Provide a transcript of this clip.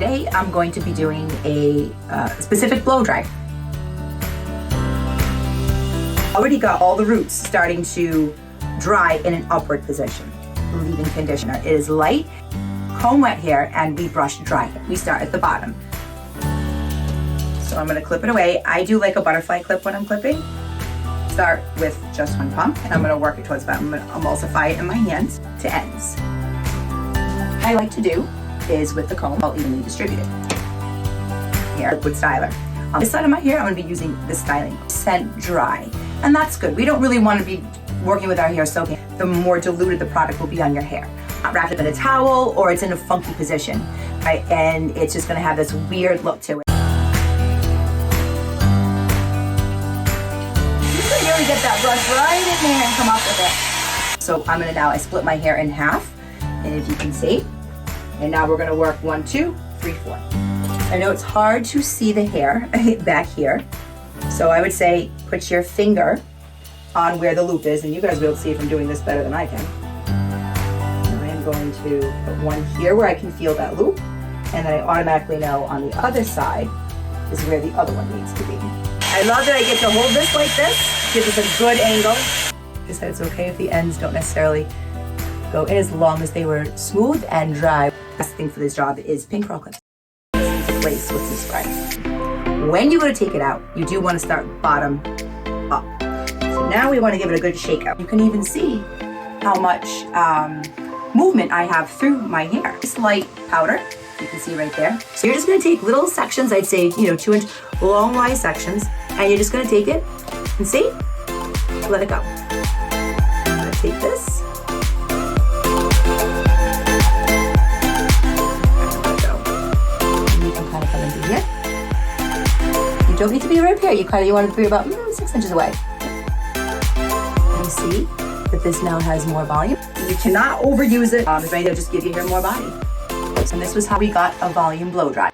today I'm going to be doing a specific blow dry. Already got all the roots starting to dry in an upward position. Leave-in conditioner. It is light, comb wet hair, and we brush dry. We start at the bottom. So I'm going to clip it away. I do like a butterfly clip when I'm clipping. Start with just one pump, and I'm going to work it towards the bottom. I'm going to emulsify it in my hands to ends. What I like to do is with the comb, I'll evenly distribute it. Here, liquid styler. On this side of my hair, I'm going to be using the styling scent dry, and that's good. We don't really want to be working with our hair soaking. The more diluted the product will be on your hair. Not wrapped up in a towel or it's in a funky position, right? And it's just going to have this weird look to it. You can really get that brush right in there and come up with it. So I'm going to I split my hair in half, and if you can see, and now we're going to work 1, 2, 3, 4. I know it's hard to see the hair back here, so I would say put your finger on where the loop is, and you guys will see if I'm doing this better than I can. And I'm going to put one here where I can feel that loop, and then I automatically know on the other side is where the other one needs to be. I love that I get to hold this like this, gives us a good angle. I said it's okay if the ends don't necessarily go in as long as they were smooth and dry. The best thing for this job is pink curl clips. Place with some spray. When you go to take it out, you do want to start bottom up. So now we want to give it a good shake up. You can even see how much movement I have through my hair. This light powder, you can see right there. So you're just going to take little sections, I'd say, 2-inch long wide sections, and you're just going to take it and see, let it go. I'm going to take this. You don't need to be right here. You want it to be about 6 inches away. You see that this now has more volume. You cannot overuse it. It's ready to just give your hair more body. And this was how we got a volume blow dry.